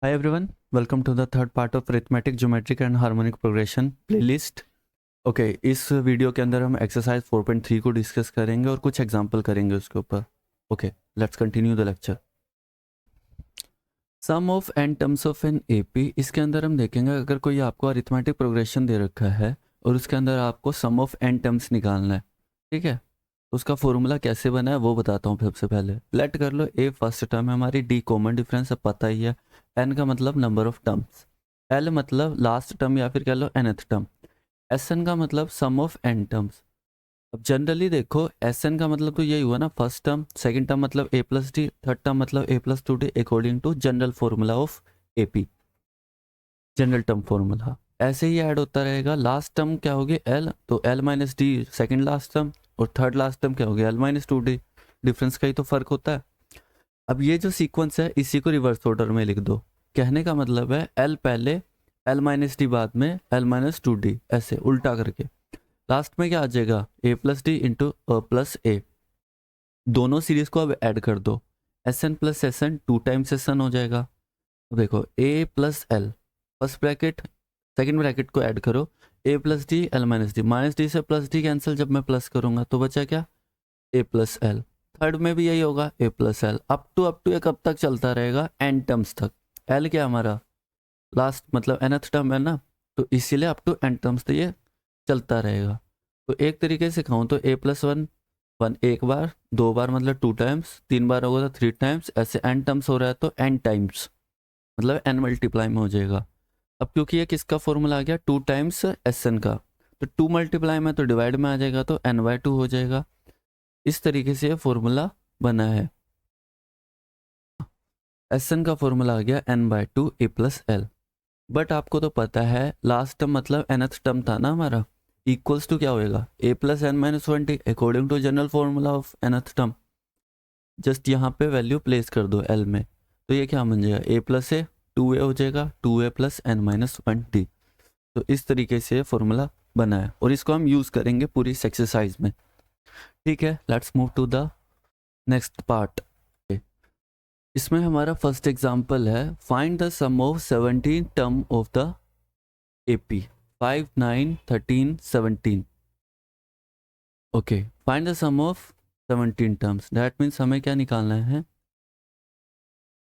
Hi everyone, welcome to the third part of arithmetic, geometric and harmonic progression playlist. Okay इस video के अंदर हम exercise 4.3 को discuss करेंगे और कुछ एग्जांपल करेंगे उसके ऊपर. Okay, let's continue the lecture. Sum of N terms of an AP. इसके अंदर हम देखेंगे अगर कोई आपको अरिथमेटिक प्रोग्रेशन दे रखा है और उसके अंदर आपको सम ऑफ एन टर्म्स निकालना है, ठीक है, तो उसका फॉर्मूला कैसे बना है वो बताता हूँ. सबसे पहले लेट कर लो ए फर्स्ट टर्म है हमारी, डी कॉमन डिफरेंस अब पता ही है, एन का मतलब नंबर ऑफ टर्म्स, एल मतलब लास्ट टर्म या फिर कह लो nth टर्म, एस एन का मतलब सम ऑफ एन टर्म्स. अब जनरली देखो एस एन का मतलब तो यही हुआ ना, फर्स्ट टर्म, सेकंड टर्म मतलब A plus D, third term मतलब A plus two D according to general formula of AP, general term formula. ऐसे ही ऐड होता रहेगा. लास्ट टर्म क्या होगी एल, तो L minus D second last term, और थर्ड लास्ट टर्म क्या होगी L minus two D. Difference का ही तो फर्क होता है. अब ये जो सीक्वेंस है इसी को रिवर्स ऑर्डर में लिख दो. कहने का मतलब है एल पहले, एल माइनस डी बाद में, एल माइनस टू डी, ऐसे उल्टा करके. लास्ट में क्या आ जाएगा A plus D into plus A. दोनों सीरीज को अब ऐड कर दो, S N plus S N two times S N हो जाएगा. अब देखो A plus L, first bracket second bracket को ऐड करो, A plus D L minus D से प्लस डी कैंसिल, जब मैं प्लस करूंगा तो बचा क्या ए प्लस एल. थर्ड में भी यही होगा ए प्लस एल, अप टू ये कब तक चलता रहेगा एन टर्म्स तक. एल क्या हमारा लास्ट मतलब nth टर्म है ना, तो इसीलिए अप टू एन टर्म्स तो ये चलता रहेगा. तो एक तरीके से कहूँ तो ए प्लस वन, वन एक बार, दो बार मतलब टू टाइम्स, तीन बार होगा तो थ्री टाइम्स, ऐसे एन टर्म्स हो रहा है तो एन टाइम्स मतलब एन मल्टीप्लाई में हो जाएगा. अब क्योंकि ये किसका फॉर्मूला आ गया टू टाइम्स एस एन का, तो टू मल्टीप्लाई में तो डिवाइड में आ जाएगा तो एन बाय टू हो जाएगा. इस तरीके से ये फॉर्मूला बना है. एस एन का फॉर्मूला आ गया N by two A plus L. But आपको तो पता है लास्ट टर्म मतलब nth टर्म था ना हमारा, इक्वल्स टू क्या होएगा A plus N minus one T according to general formula of nth term. Just यहाँ पे वैल्यू प्लेस कर दो एल में, तो ये क्या बन जाएगा A plus A, to a हो जाएगा, टू ए plus N minus one t. तो इस तरीके से फॉर्मूला बना है और इसको हम यूज़ करेंगे पूरी इस एक्सरसाइज में. ठीक है, let's move to the next part. इसमें हमारा फर्स्ट एग्जांपल है find the some of 17 term of the AP 5 9 13 17. ओके, फाइंड द सम ऑफ 17 टर्म्स, दैट मीन्स हमें क्या निकालना है.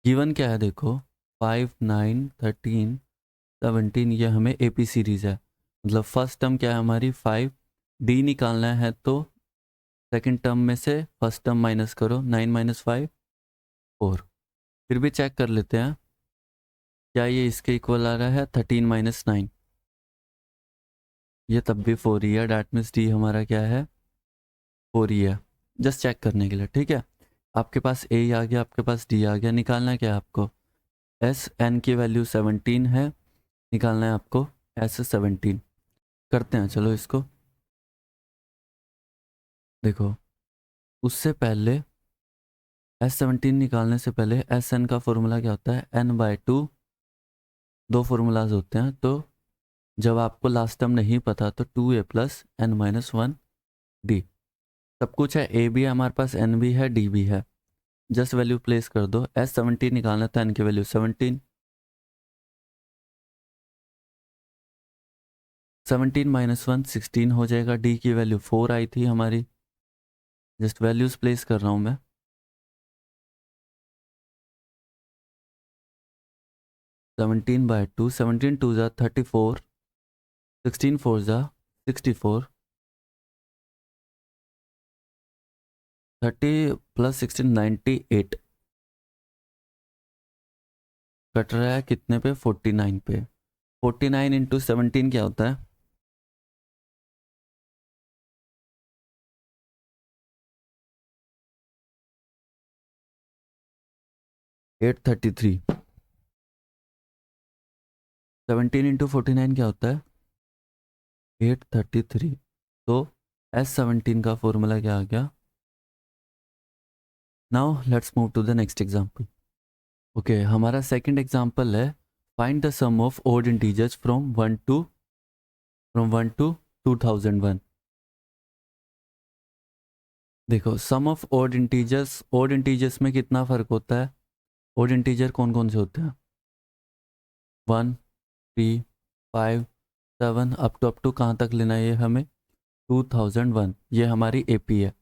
गिवन क्या है देखो 5 9 13 17, ये हमें एपी सीरीज है. मतलब फर्स्ट टर्म क्या है हमारी 5, डी निकालना है तो सेकंड टर्म में से फर्स्ट टर्म माइनस करो, 9 माइनस 5 4. फिर भी चेक कर लेते हैं क्या ये इसके इक्वल आ रहा है 13 माइनस 9, ये तब भी 4 ही है, डैट मीन्स डी हमारा क्या है 4 ही है. जस्ट चेक करने के लिए, ठीक है. आपके पास ए आ गया, आपके पास डी आ गया. निकालना क्या है आपको एस एन की वैल्यू 17 है, निकालना है आपको एस 17. करते हैं चलो इसको. देखो उससे पहले एस 17 निकालने से पहले एस एन का फॉर्मूला क्या होता है एन बाय टू. दो फॉर्मूलाज होते हैं, तो जब आपको लास्ट टर्म नहीं पता तो टू ए plus N minus one d. सब कुछ है, ए भी है हमारे पास, एन भी है, डी भी है. जस्ट वैल्यू प्लेस कर दो. एस 17 निकालना था, एन की वैल्यू 17, 17 माइनस वन 16 हो जाएगा. डी की वैल्यू 4 आई थी हमारी, जस्ट वैल्यूज प्लेस कर रहा हूँ मैं. 17 बाय टू, 17 टू ज़ा 34, 16 फोर ज़ा 64, 30 प्लस 16 98. कट रहा है कितने पे 49 पे. 49 इंटू 17 क्या होता है 833. 17 इंटू 49 क्या होता है 833. तो एस 17 का फॉर्मूला क्या आ गया. Now let's move to the next example. Okay, हमारा सेकंड एग्जांपल है find the some of odd integers from 1 to 2001. देखो सम ऑफ ओड इंटीजर्स में कितना फ़र्क होता है. ओड इंटीजर कौन कौन से होते हैं 1 3 5 7 अप टू कहाँ तक लेना है ये हमें 2001, ये हमारी एपी है।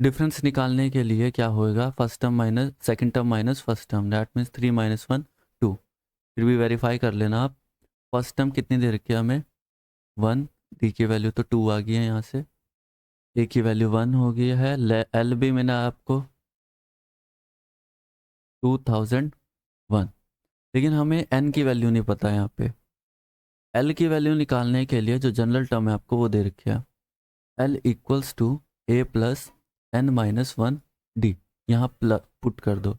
डिफरेंस निकालने के लिए क्या होएगा, first term minus second term minus first term, that means 3 - 1 2। फिर भी वेरीफाई कर लेना आप, फर्स्ट टर्म कितनी दे रखी है हमें 1, डी की वैल्यू तो 2 आ गई है, यहाँ से ए की वैल्यू 1 हो गई है, एल भी मैंने आपको 2001, लेकिन हमें एन की वैल्यू नहीं पता है। यहाँ पे एल की वैल्यू निकालने के लिए जो जनरल टर्म है आपको वो दे रखी है, l equals to A plus N minus 1 d, यहाँ पुट कर दो।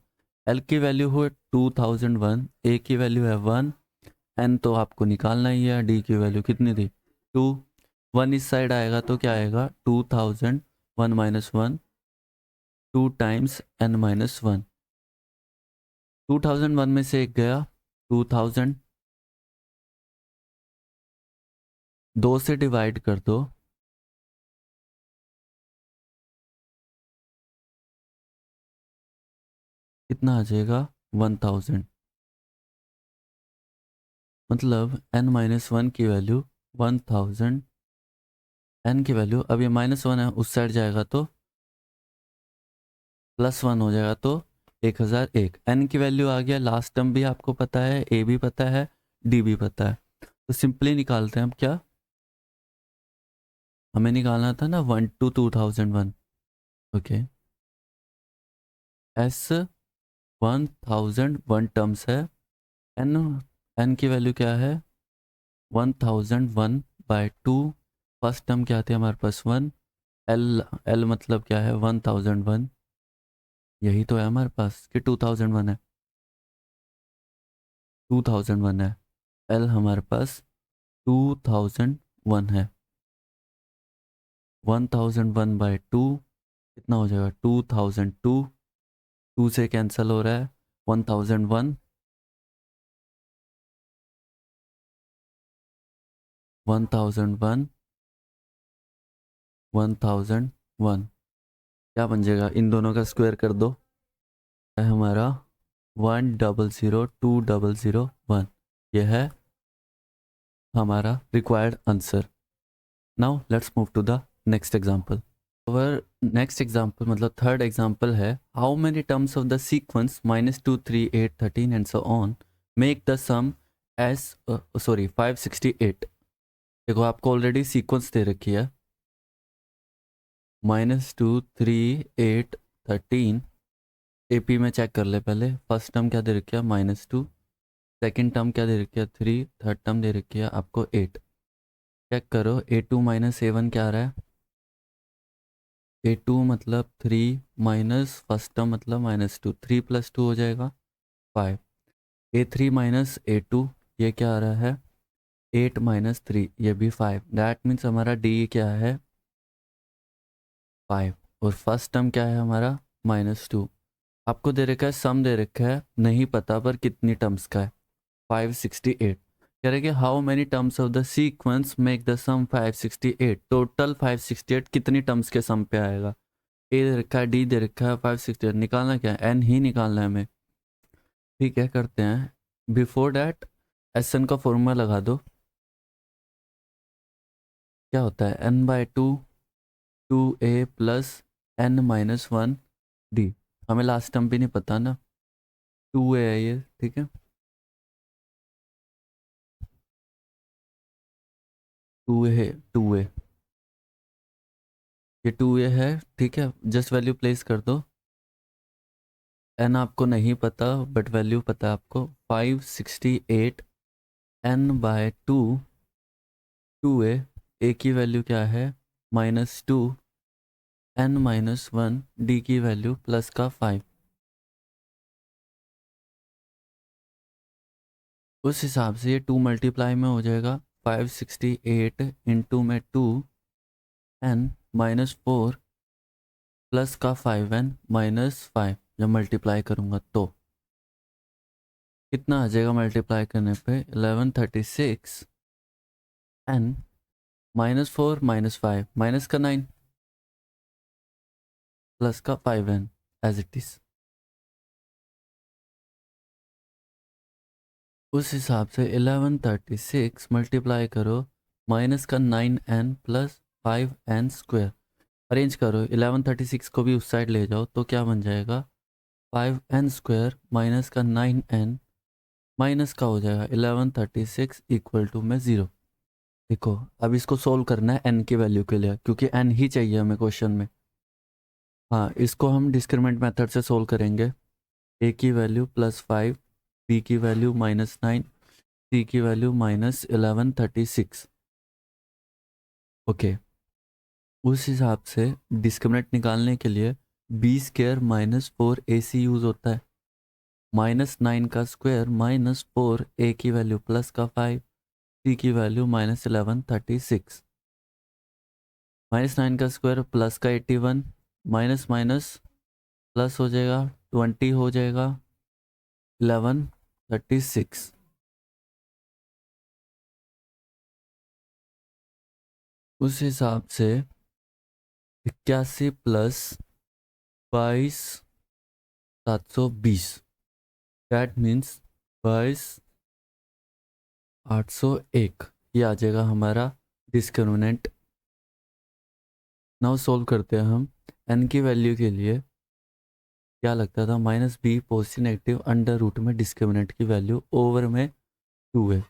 एल की वैल्यू हो 2001, ए की वैल्यू है 1, एन तो आपको निकालना ही है, डी की वैल्यू कितनी थी 2, 1 इस साइड आएगा तो क्या आएगा 2001 माइनस 1, 2 टाइम्स एन माइनस 1, 2001 में से एक गया 2000, 2 से डिवाइड कर दो, कितना आ जाएगा 1000, मतलब n माइनस 1 की वैल्यू 1000, n की वैल्यू, अब ये -1 है उस साइड जाएगा तो +1 हो जाएगा तो 1001, n की वैल्यू आ गया, लास्ट टर्म भी आपको पता है, a भी पता है, d भी पता है, तो सिंपली निकालते हैं। अब क्या हमें निकालना था ना 1 to 2001, ओके, s 1001 टर्म्स है, n n की वैल्यू क्या है 1001 बाय 2, फर्स्ट टर्म क्या थे हमारे पास 1, एल एल मतलब क्या है 1001, यही तो है हमारे पास कि 2001 है, 2001 है, एल हमारे पास 2001 है, 1001 बाय 2 कितना हो जाएगा 2002, 2 से कैंसिल हो रहा है 1001, 1001, 1001, क्या बन जाएगा, इन दोनों का स्क्वायर कर दो, है हमारा 1002001, यह है हमारा required answer. Now let's move to the next example. और नेक्स्ट एग्जांपल मतलब थर्ड एग्जांपल है, how many terms of the sequence -2 3 8 13 and so on make the sum s, sorry 568। देखो आपको ऑलरेडी सीक्वेंस दे रखी है -2 3 8 13, एपी में चेक कर ले पहले, फर्स्ट टर्म क्या दे रखी है -2, सेकेंड टर्म क्या दे रखी है 3, थर्ड टर्म दे रखी है आपको 8, चेक करो A2 - A1 क्या आ रहा है, A2 मतलब 3 माइनस फर्स्ट टर्म मतलब -2, 3 + 2 हो जाएगा 5, A3 - A2 ये क्या आ रहा है 8 - 3 ये भी 5, दैट मीन्स हमारा D क्या है 5, और फर्स्ट टर्म क्या है हमारा -2, आपको दे रखा है सम दे रखा है नहीं पता पर कितनी टर्म्स का है 568, कह रहे कि how many terms of the sequence make the sum 568, total 568 कितनी टर्म्स के सम पे आएगा, ए दे रखा है डी दे रखा है 568, निकालना क्या है एन ही निकालना है हमें। ठीक है करते हैं, बिफोर डैट एस एन का फॉर्मूला लगा दो, क्या होता है n/2 2a plus n - 1 D, हमें लास्ट टर्म भी नहीं पता ना 2a है ये, ठीक है 2a 2a, ये 2a है, ठीक है जस्ट वैल्यू प्लेस कर दो, एन आपको नहीं पता बट वैल्यू पता है आपको 568, n/2 2a, ए की वैल्यू क्या है -2, n - 1 डी की वैल्यू प्लस का 5, उस हिसाब से ये 2 मल्टीप्लाई में हो जाएगा 568 इंटू में 2 n -4 प्लस का 5n -5, जब मल्टीप्लाई करूँगा तो कितना आ जाएगा मल्टीप्लाई करने पे 1136 n -4 -5 माइनस का 9 प्लस का 5n एज इट इज। उस हिसाब से 1136 मल्टीप्लाई करो माइनस का 9n plus 5n square, arrange करो 1136 को भी उस साइड ले जाओ तो क्या बन जाएगा 5n स्क्वायर माइनस का 9n माइनस का हो जाएगा 1136 इक्वल टू में 0। देखो अब इसको सोल्व करना है n की वैल्यू के लिए, क्योंकि n ही चाहिए हमें क्वेश्चन में। हाँ, इसको हम डिस्क्रिमिनेंट मेथड से सोल्व करेंगे। a की वैल्यू +5, b की वैल्यू -9, c की वैल्यू -1136। ओके, उस हिसाब से डिस्क्रिमिनेंट निकालने के लिए b² -4ac यूज़ होता है। -9 का स्क्वायर -4, a की वैल्यू प्लस का 5, c की वैल्यू -1136। -9 का स्क्वायर प्लस का 81, माइनस माइनस प्लस हो जाएगा 20 हो जाएगा 1136। उस हिसाब से 81 प्लस 22,720, दैट मीन्स 22,801, ये आ जाएगा हमारा डिस्क्रिमिनेंट। नाउ सोल्व करते हैं हम n की वैल्यू के लिए। क्या लगता था -b positive negative under root में डिस्क्रिमिनेंट की वैल्यू ओवर में 2 है।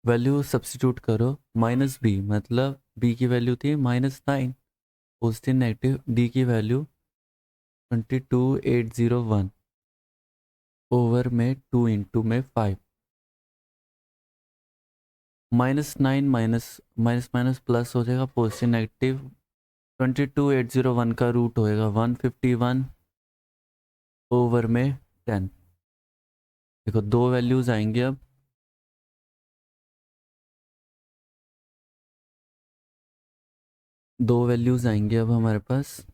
वैल्यू सब्स्टिट्यूट करो, -b मतलब b की वैल्यू थी -9, पॉजिटिव नेगेटिव d की वैल्यू 22,801 ओवर में 2 इंटू में 5, -9 माइनस माइनस माइनस प्लस हो जाएगा पॉजिटिव नेगेटिव 22,801 का रूट होएगा 151 ओवर में 10। देखो दो वैल्यूज आएंगे अब, दो वैल्यूज आएंगे अब हमारे पास।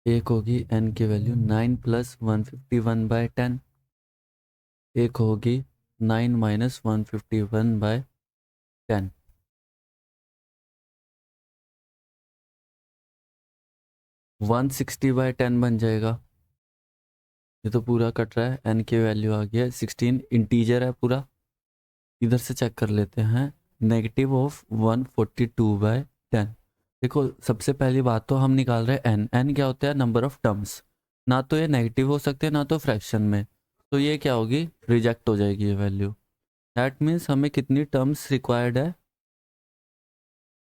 एक होगी n की वैल्यू 9 प्लस 151/10, एक होगी 9 माइनस 151/10। 160/10 बन जाएगा। ये तो पूरा कट रहा है, n की वैल्यू आ गया 16, इंटीजर है पूरा। इधर से चेक कर लेते हैं, नेगेटिव ऑफ 142/10। देखो सबसे पहली बात तो हम निकाल रहे हैं n क्या होता है, नंबर ऑफ टर्म्स। ना तो ये नेगेटिव हो सकते हैं ना तो फ्रैक्शन में, तो ये क्या होगी, रिजेक्ट हो जाएगी ये वैल्यू। दैट मीन्स हमें कितनी टर्म्स रिक्वायर्ड है,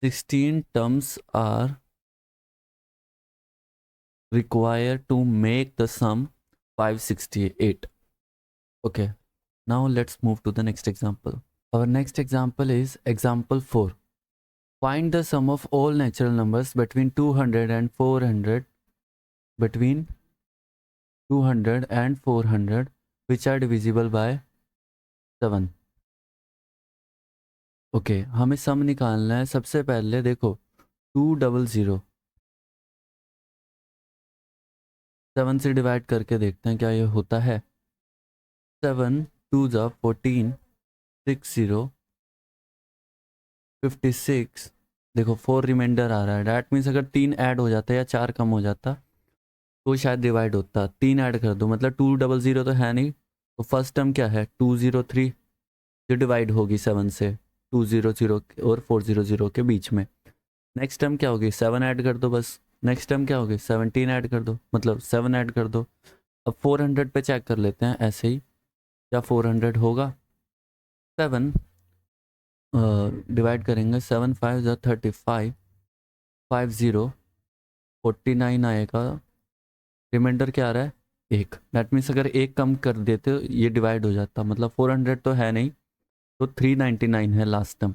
16 terms are required to make the sum 568. Okay, now let's move to the next example. Our next example is example 4. Find the sum of all natural numbers between 200 and 400, between 200 and 400 which are divisible by 7. Okay हमें सम निकालना है। सबसे पहले देखो 200 7 से divide करके देखते हैं क्या ये होता है। 7 2 जा 14, 60 56, देखो 4 रिमाइंडर आ रहा है। डैट मीन्स अगर 3 ऐड हो जाता या 4 कम हो जाता तो शायद डिवाइड होता। 3 ऐड कर दो मतलब 200 तो है नहीं, तो फर्स्ट टर्म क्या है 203, जो डिवाइड होगी 7 से, 200 और 400 के बीच में। नेक्स्ट टर्म क्या होगी 7 ऐड कर दो बस। नेक्स्ट टर्म क्या होगी 17 ऐड कर दो, मतलब 7 ऐड कर दो। अब 400 पे चेक कर लेते हैं ऐसे ही, क्या 400 होगा। 7 डिवाइड करेंगे, 7 5 जा 35, 50 49 आएगा। रिमाइंडर क्या आ रहा है 1, दैट मीन्स अगर एक कम कर देते ये डिवाइड हो जाता, मतलब 400 तो है नहीं, तो 399 है लास्ट टर्म।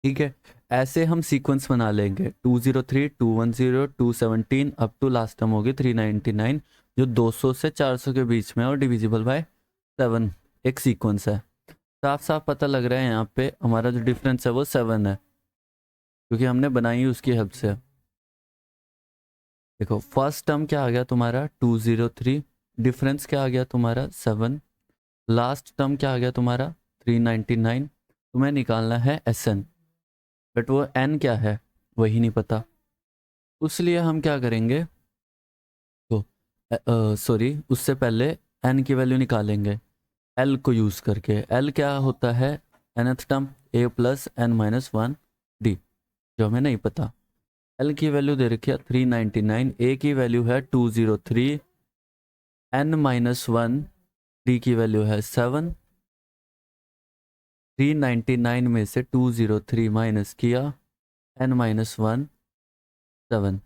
ठीक है, ऐसे हम सीक्वेंस बना लेंगे 203 210 217 अप टू लास्ट टर्म होगी 399, जो 200 से 400 के बीच में और डिविजिबल बाय 7 एक सीक्वेंस है। साफ साफ पता लग रहा है यहाँ पे हमारा जो डिफरेंस है वो 7 है, क्योंकि हमने बनाई उसकी हेल्प से। देखो फर्स्ट टर्म क्या आ गया तुम्हारा 203, डिफरेंस क्या आ गया तुम्हारा 7, लास्ट टर्म क्या आ गया तुम्हारा 399। तुम्हें निकालना है SN, बट वो N क्या है वही नहीं पता, उसलिए हम क्या करेंगे, तो सॉरी उससे पहले N की वैल्यू निकालेंगे। एल को यूज़ करके। एल क्या होता है? nth term a plus N minus one d, जो हमें नहीं पता। एल की वैल्यू दे रखी है 399, ए की वैल्यू है 203, एन माइनस वन, डी की वैल्यू है 7। 399 में से 203 माइनस किया, एन माइनस वन 7,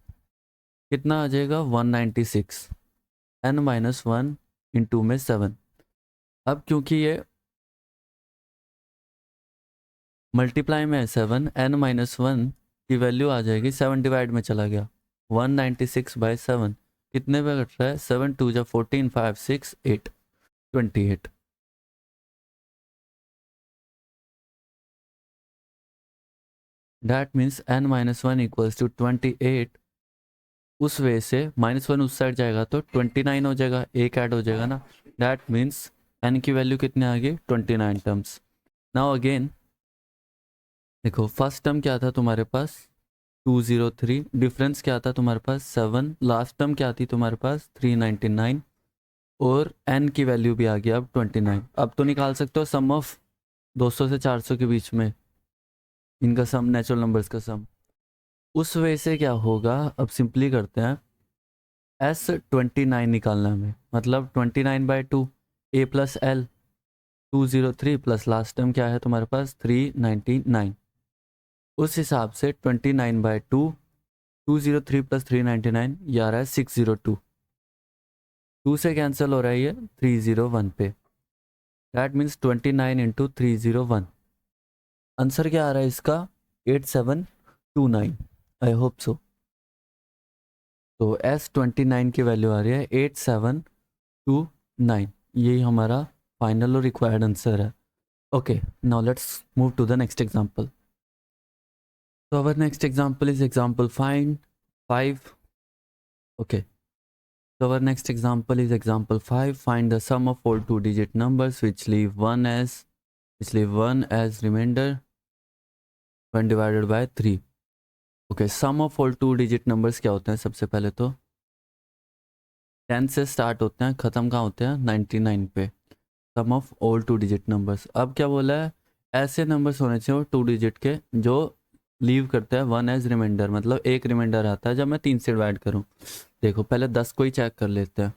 कितना आ जाएगा? 196। एन माइनस वन इंटू में 7। अब क्योंकि ये मल्टीप्लाई में है 7, एन माइनस वन की वैल्यू आ जाएगी 7 डिवाइड में चला गया, 196/7 कितने पे कट रहा है? 7 2 जा 14, 5 6 8 28। That means n minus one equals to 28। उस वे से माइनस वन उस साइड जाएगा तो 29 हो जाएगा, एक ऐड हो जाएगा ना। दैट मीन्स एन की वैल्यू कितने आ गई? 29 टर्म्स। नाउ अगेन देखो, फर्स्ट टर्म क्या था तुम्हारे पास? 203, डिफरेंस क्या था तुम्हारे पास? 7, लास्ट टर्म क्या थी तुम्हारे पास? 399, और n की वैल्यू भी आ गया अब 29। अब तो निकाल सकते हो सम ऑफ 200 से 400 के बीच में इनका सम, नेचुरल नंबर्स का सम। उस वजह से क्या होगा, अब सिंपली करते हैं। S29 निकालना हमें, मतलब 29/2 a plus L, 203 plus last term क्या है तुम्हारे पास? 399। उस हिसाब से 29/2, 203 प्लस 399 ये आ रहा है 602। 2 से कैंसिल हो रहा है ये 301 पे। That means 29 into 301। आंसर क्या आ रहा है इसका? 8729। I hope so. तो S29 की वैल्यू आ रही है 8729। यही हमारा फाइनल और रिक्वायर्ड आंसर है। Okay, now let's move to the next example. So our next example is example find 5. Okay. So our next example is example 5. Find the sum of all two-digit numbers which leave one as remainder when divided by 3. Okay. Sum of all two-digit numbers क्या होते हैं? सबसे पहले तो 10 से start होते हैं, ख़त्म कहाँ होते हैं? 99 पे। सम ऑफ ऑल टू-डिजिट नंबर्स। अब क्या बोला है? ऐसे नंबर्स होने चाहिए टू डिजिट के जो लीव करते हैं वन एज रिमाइंडर, मतलब एक रिमाइंडर आता है जब मैं 3 से डिवाइड करूं। देखो पहले 10 को ही चेक कर लेते हैं।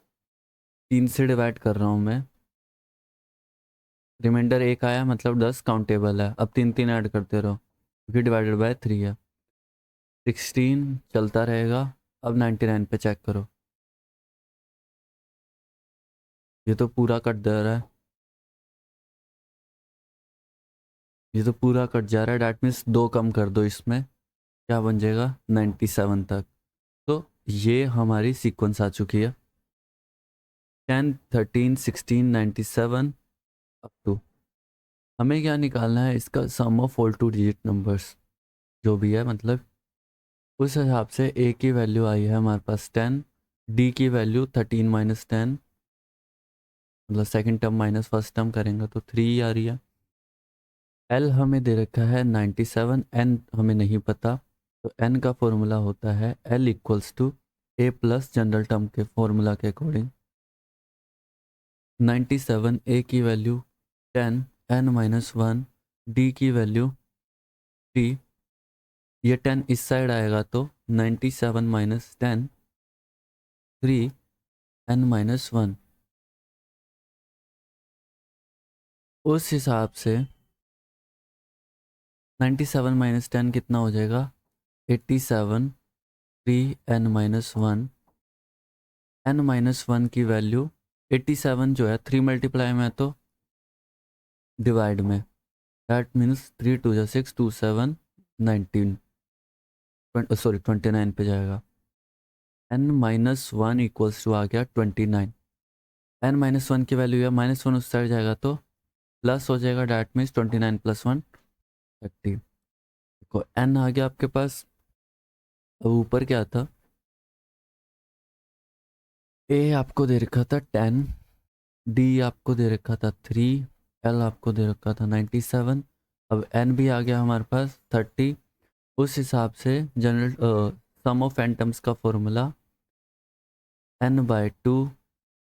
3 से डिवाइड कर रहा हूं मैं, रिमाइंडर एक आया, मतलब 10 काउंटेबल है। अब 3 3 ऐड करते रहो क्योंकि डिवाइडेड बाय 3 है। 16 चलता रहेगा। अब 99 पे चेक करो, ये तो पूरा कट दे रहा है, ये तो पूरा कट जा रहा है। डैट मीन्स 2 कम कर दो इसमें, क्या बन जाएगा? 97 तक। तो ये हमारी सीक्वेंस आ चुकी है 10 13 16 97 अप टू। हमें क्या निकालना है? इसका sum of all two digit numbers जो भी है, मतलब उस हिसाब से ए की वैल्यू आई है हमारे पास 10, डी की वैल्यू 13 माइनस 10, मतलब second term minus first term करेंगे तो 3 आ रही है। एल हमें दे रखा है 97, एन हमें नहीं पता, तो एन का फॉर्मूला होता है l equals to A plus general term के फॉर्मूला के अकॉर्डिंग। 97 ए की value 10, n minus one, d की वैल्यू 3। ये 10 इस साइड आएगा तो 97 माइनस 10 3, एन माइनस वन। उस हिसाब से 97 माइनस 10 कितना हो जाएगा? 87, 3, n minus one. N minus one की वैल्यू 87 जो है 3 मल्टीप्लाई में है तो डिवाइड में। दैट मीन्स 3 2 जा 6 2 7 19, सॉरी 29 पे जाएगा। N minus one equals to आ गया 29। एन माइनस वन की वैल्यू है, माइनस वन उस साइड जाएगा तो प्लस हो जाएगा। That means 29 plus 1 30। देखो एन आ गया आपके पास। अब ऊपर क्या था? ए आपको दे रखा था 10, डी आपको दे रखा था 3, एल आपको दे रखा था 97। अब एन भी आ गया हमारे पास 30। उस हिसाब से general sum of N terms का formula n/2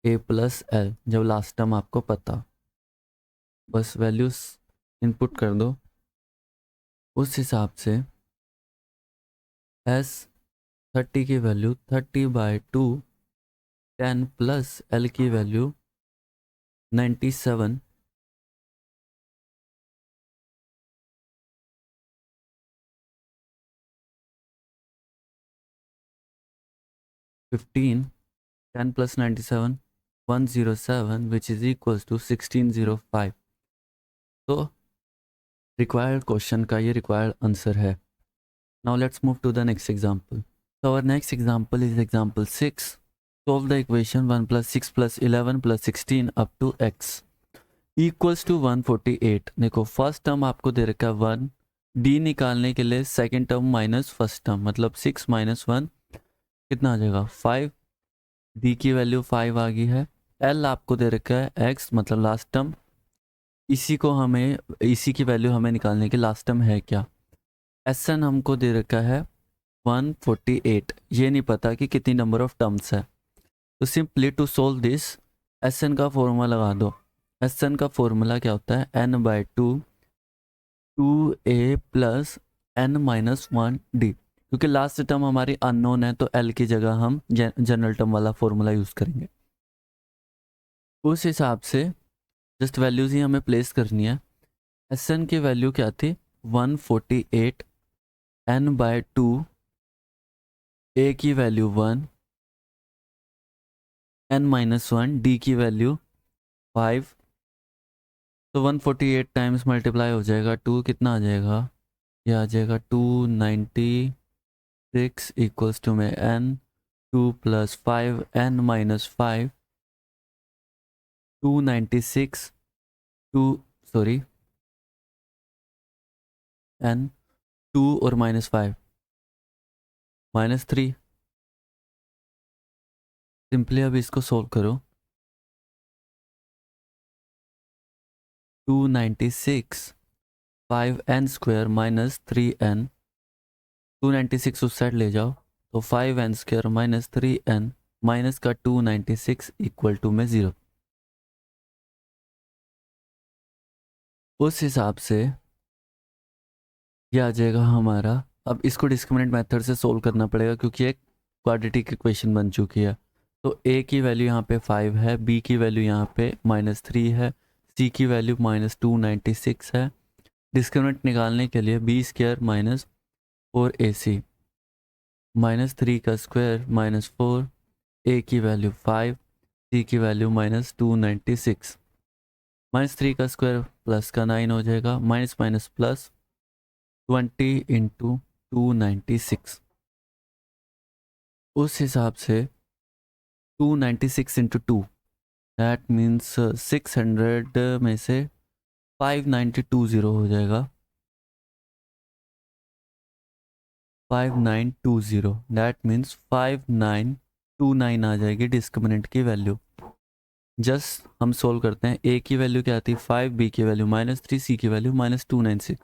a plus L, जब लास्ट टर्म आपको पता। बस वैल्यूज इनपुट कर दो। उस हिसाब से एस 30 की वैल्यू 30/2 10 प्लस एल की value 97 15 10 plus 97 107 which is equals to 1605। तो रिक्वायर्ड क्वेश्चन का ये रिक्वायर्ड आंसर है। Now let's move to the next example. So our next example is example 6. Solve the equation 1 plus 6 plus 11 plus 16 up to x equals to 148। देखो first term आपको दे रखा है 1, D निकालने के लिए second term minus first term, मतलब 6 minus 1 कितना आ जाएगा 5। डी की वैल्यू 5 आ गई है। एल आपको दे रखा है x, मतलब लास्ट टर्म। इसी की वैल्यू हमें निकालने की लास्ट टर्म है क्या। एस एन हमको दे रखा है 148। ये नहीं पता कि कितनी नंबर ऑफ टर्म्स है। तो simply to solve this s N का फॉर्मूला लगा दो। एस एन का फॉर्मूला क्या होता है n/2 2a plus n minus 1d। क्योंकि लास्ट टर्म हमारी अननोन है तो l की जगह हम जनरल टर्म वाला फॉर्मूला यूज करेंगे। उस हिसाब से जस्ट वैल्यूज ही हमें प्लेस करनी है। एस एन की वैल्यू क्या थी 148, n/2 a की वैल्यू 1, n माइनस 1 d की वैल्यू 5। तो 148 टाइम्स मल्टीप्लाई हो जाएगा 2, कितना आ जाएगा, ये आ जाएगा 296 इक्वल्स टू में n 2 plus 5 n minus 5 296 2 sorry n 2 और माइनस 5 -3। सिंपली अब इसको सोल्व करो। 296 5n स्क्वायर माइनस 3n, 296 उस साइड ले जाओ तो 5n square minus 3n minus का 296 इक्वल टू में 0। उस हिसाब से यह आ जाएगा हमारा। अब इसको डिस्क्रिमिनेंट मेथड से सोल्व करना पड़ेगा क्योंकि एक क्वाड्रेटिक इक्वेशन बन चुकी है। तो a की वैल्यू यहाँ पे 5 है, b की वैल्यू यहाँ पे -3 है, c की वैल्यू -296 है। डिस्क्रिमिनेंट निकालने के लिए b स्क्वायर माइनस 4ac -3 का स्क्वायर -4, a की वैल्यू 5, c की वैल्यू -296। -3 का स्क्वायर प्लस का 9 हो जाएगा, माइनस माइनस प्लस 20 इंटू 296। उस हिसाब से 296 इंटू 2 दैट मीन्स 600 में से 5920 हो जाएगा। 5920 दैट मीन्स 5929 आ जाएगी डिस्क्रिमिनेंट की वैल्यू। जस्ट हम सोल्व करते हैं। a की वैल्यू क्या आती है 5, b की वैल्यू -3, c की वैल्यू -296।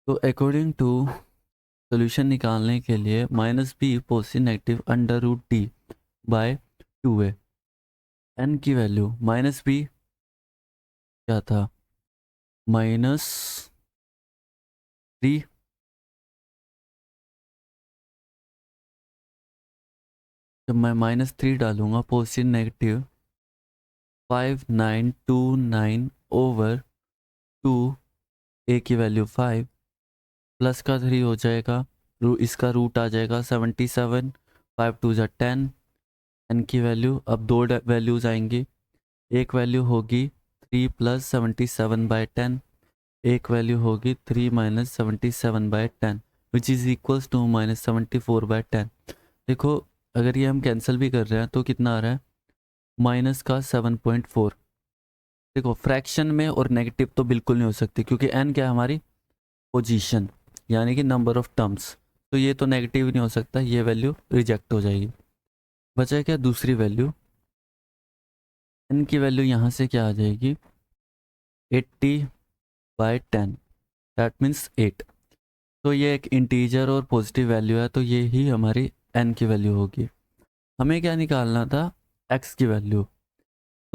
तो अकॉर्डिंग टू सोल्यूशन निकालने के लिए -b positive negative √d by 2a। n की वैल्यू -b क्या था -3, जब मैं -3 डालूंगा पॉजिटिव नेगेटिव 5929 ओवर 2, a की वैल्यू 5 प्लस का 3 हो जाएगा, इसका रूट आ जाएगा 77, 5 2 जा 10। n की वैल्यू अब दो वैल्यूज आएंगी, एक वैल्यू होगी 3 प्लस 77/10, एक वैल्यू होगी 3 minus 77/10 which is equals to -74/10। देखो अगर ये हम कैंसिल भी कर रहे हैं तो कितना आ रहा है माइनस का 7.4। देखो फ्रैक्शन में और नेगेटिव तो बिल्कुल नहीं हो सकती क्योंकि n क्या है हमारी पोजीशन यानी कि नंबर ऑफ टर्म्स, तो ये तो नेगेटिव नहीं हो सकता, ये वैल्यू रिजेक्ट हो जाएगी। बचा क्या दूसरी वैल्यू, n की वैल्यू यहाँ से क्या आ जाएगी 80/10 दैट मीन्स 8। तो ये एक इंटीजर और पॉजिटिव वैल्यू है तो ये ही हमारी n की वैल्यू होगी। हमें क्या निकालना था x की वैल्यू।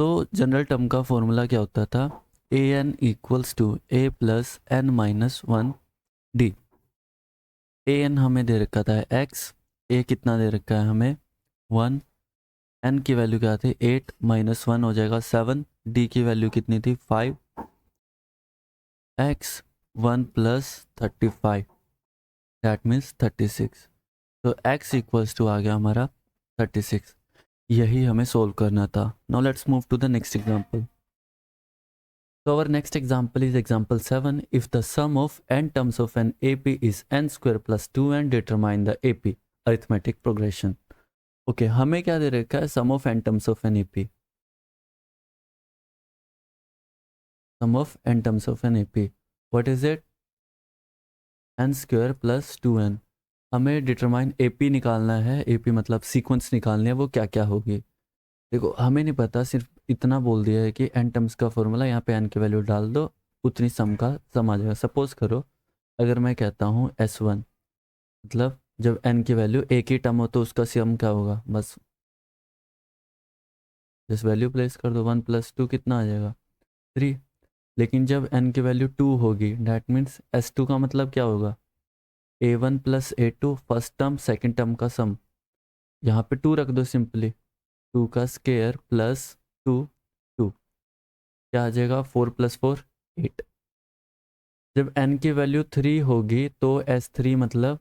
तो जनरल टर्म का फॉर्मूला क्या होता था, A N equals to A plus N minus one D. A N हमें दे रखा था एक्स, ए कितना दे रखा है हमें 1, एन की वैल्यू क्या थी 8 माइनस 1 हो जाएगा 7, डी की वैल्यू कितनी थी 5, एक्स 1 प्लस 35 दैट मीन्स 36। तो x इक्वल्स टू आ गया हमारा 36। यही हमें सोल्व करना था। Now let's move to the next example. So our next example is example 7. If the sum of n terms of an AP is n square plus 2n, determine the AP arithmetic progression. Okay, हमें क्या दे रखा है, sum of n terms of an AP. Sum of n terms of an AP. What is it? n square plus 2n. हमें determine AP निकालना है। AP मतलब sequence निकालनी है, वो क्या क्या होगी। देखो हमें नहीं पता, सिर्फ इतना बोल दिया है कि n टर्म्स का फॉर्मूला, यहाँ पे n की वैल्यू डाल दो, उतनी सम का सम आ जाएगा। सपोज करो अगर मैं कहता हूँ S1, मतलब जब n की वैल्यू एक ही टर्म हो तो उसका सम क्या होगा, बस जिस वैल्यू प्लेस कर दो, 1 प्लस 2 कितना आ जाएगा 3। लेकिन जब n की वैल्यू 2 होगी, डैट मीन्स S2 का मतलब क्या होगा, A1 plus A2 first term second term का सम। यहाँ पे 2 रख दो सिंपली, 2 का स्केयर प्लस 2 2 क्या आ जाएगा 4 प्लस 4 8। जब n की वैल्यू 3 होगी तो S3 मतलब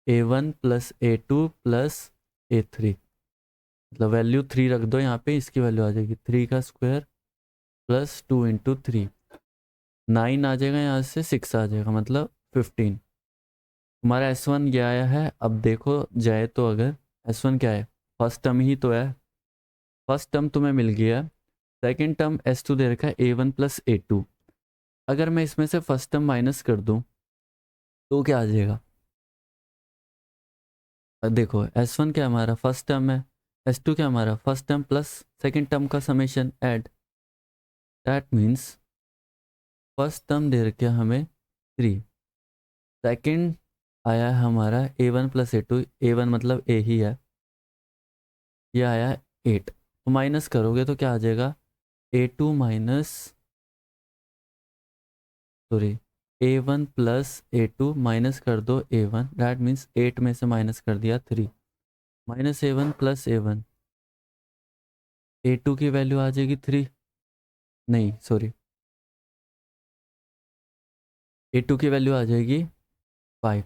A1 plus A2 plus A3, मतलब वैल्यू 3 रख दो यहाँ पे, इसकी वैल्यू आ जाएगी 3 का स्क्वायर प्लस 2 इंटू 3, 9 आ जाएगा, यहाँ से 6 आ जाएगा, मतलब 15। तुम्हारा S1 क्या आया है, अब देखो जाए तो अगर S1 क्या है, फर्स्ट टर्म ही तो है, फर्स्ट टर्म तुम्हें मिल गया। सेकेंड टर्म S2 दे रखा है A1 प्लस A2। अगर मैं इसमें से फर्स्ट टर्म माइनस कर दूं तो क्या आ जाएगा, देखो S1 क्या हमारा फर्स्ट टर्म है, S2 क्या हमारा first term plus second term का summation add, that means first term दे रखे हमें 3, सेकेंड आया है हमारा A1 प्लस A2, A1 मतलब A ही है, ये आया 8, तो माइनस करोगे तो क्या आ जाएगा A2 minus sorry A1 plus A2 minus कर दो A1, दैट मीन्स 8 में से माइनस कर दिया 3, minus A1 plus A1, A2 की वैल्यू आ जाएगी 3, नहीं सॉरी A2 की वैल्यू आ जाएगी 5,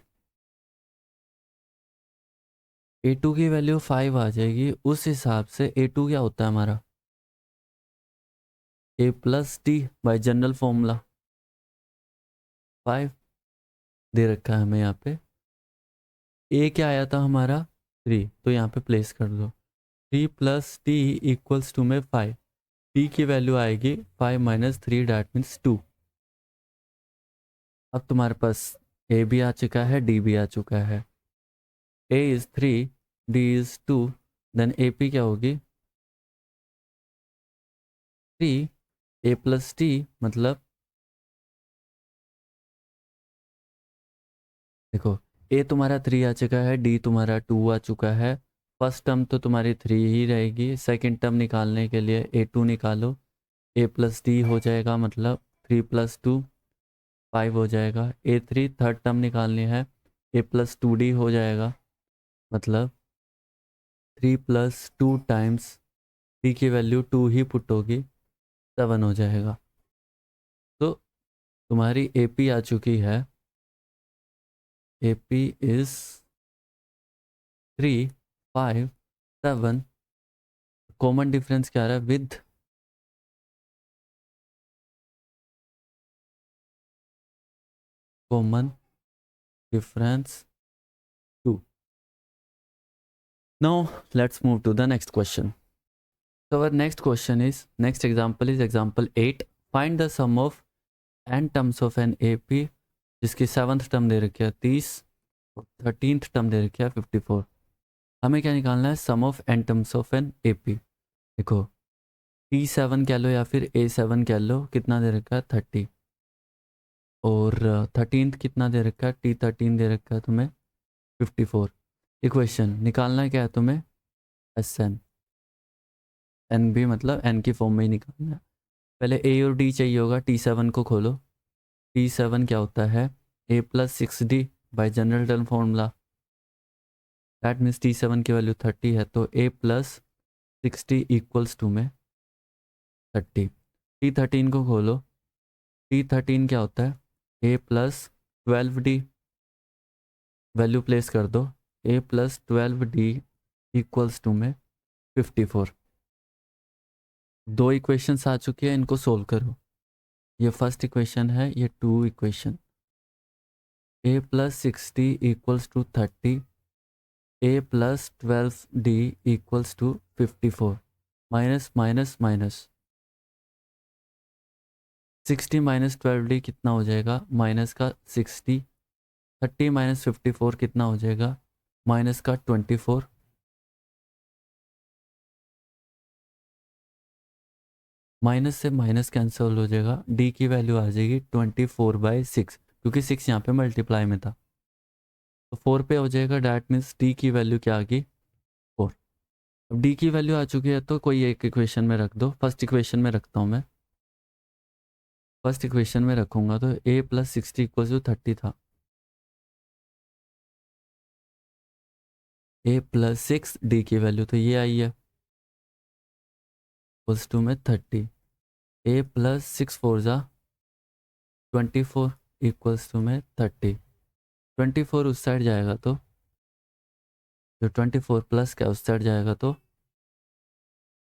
A2 की वैल्यू 5 आ जाएगी। उस हिसाब से A2 क्या होता है हमारा A plus T by general formula, 5 दे रखा है हमें यहाँ पे। A क्या आया था हमारा 3, तो यहाँ पे प्लेस कर दो, 3 प्लस टी इक्वल्स टू में 5, टी की वैल्यू आएगी 5 माइनस 3 डैट मीन्स 2। अब तुम्हारे पास A भी आ चुका है, D भी आ चुका है। A इज़ 3, D इज़ 2, देन AP क्या होगी 3, A प्लस टी मतलब देखो A तुम्हारा 3 आ चुका है, D तुम्हारा 2 आ चुका है, फर्स्ट टर्म तो तुम्हारी 3 ही रहेगी, सेकंड टर्म निकालने के लिए A2 निकालो, A प्लस डी हो जाएगा, मतलब 3 प्लस 2 5 हो जाएगा। A3 थर्ड टर्म निकालनी है, A प्लस 2D हो जाएगा, मतलब 3 प्लस 2 टाइम्स D की वैल्यू 2 ही पुट होगी, 7 हो जाएगा। तो तुम्हारी AP आ चुकी है, AP इज 3 5 7, कॉमन डिफरेंस क्या आ रहा है with common difference 2। Now let's move to the next question. So our next question is, next example is example 8. Find the sum of n terms of an AP जिसकी 7th term दे रखी है 30 और 13th term दे रखी है 54। हमें क्या निकालना है, sum of n terms of an AP। देखो T7 कह लो या फिर A7 कह लो, कितना दे रखा है 30, और 13th कितना दे रखा है T13 दे रखा है तुम्हें 54। इक्वेशन निकालना है क्या है तुम्हें, SN। एन भी मतलब एन की फॉर्म में ही निकालना है। पहले ए और डी चाहिए होगा, T7 को खोलो। T7 क्या होता है, A+6D bye general term formula. That means T7 की वैल्यू 30 है, तो A+60 इक्वल्स टू में 30। T13 को खोलो। T13 क्या होता है, A+12D, वैल्यू प्लेस कर दो। A+12D इक्वल्स टू में 54। दो इक्वेशंस आ चुकी है, इनको सोल्व करो। ये फर्स्ट इक्वेशन है, ये two equation. A+60 equals to 30, A+12D equals to 54। Minus minus minus, 60 minus 12D कितना हो जाएगा, माइनस का 60। 30 माइनस 54 कितना हो जाएगा, माइनस का 24। माइनस से माइनस कैंसिल हो जाएगा, डी की वैल्यू आ जाएगी 24/6, क्योंकि 6 यहाँ पे मल्टीप्लाई में था, तो 4 पे हो जाएगा। डैट मीन्स डी की वैल्यू क्या आ गई, 4। अब डी की वैल्यू आ चुकी है, तो कोई एक इक्वेशन में रख दो। फर्स्ट इक्वेशन में रखता हूँ मैं। फर्स्ट इक्वेशन में रखूँगा तो A+60 इक्वल टू 30 था। A+6 डी की वैल्यू तो ये आई है, इक्वल्स टू में 30। A+6 4 जा 24 इक्वल्स टू में 30। 24 उस साइड जाएगा तो जो 24 प्लस क्या उस साइड जाएगा तो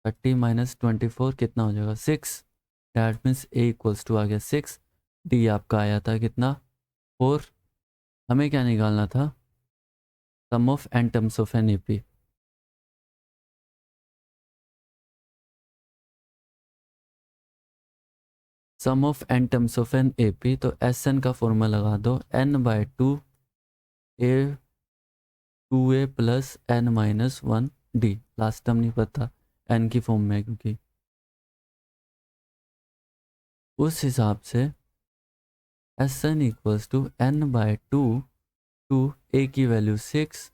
30 माइनस 24 कितना हो जाएगा, 6। That means A equals to आ गया 6। डी आपका आया था कितना, 4। हमें क्या निकालना था, sum of N terms of an AP। Sum of N terms of an AP, तो SN का फॉर्मूला लगा दो, n/2 A 2A plus n-1D। Last term नहीं पता, n की फॉर्म में है, क्योंकि उस हिसाब से SN equals to n/2 two A की वैल्यू 6,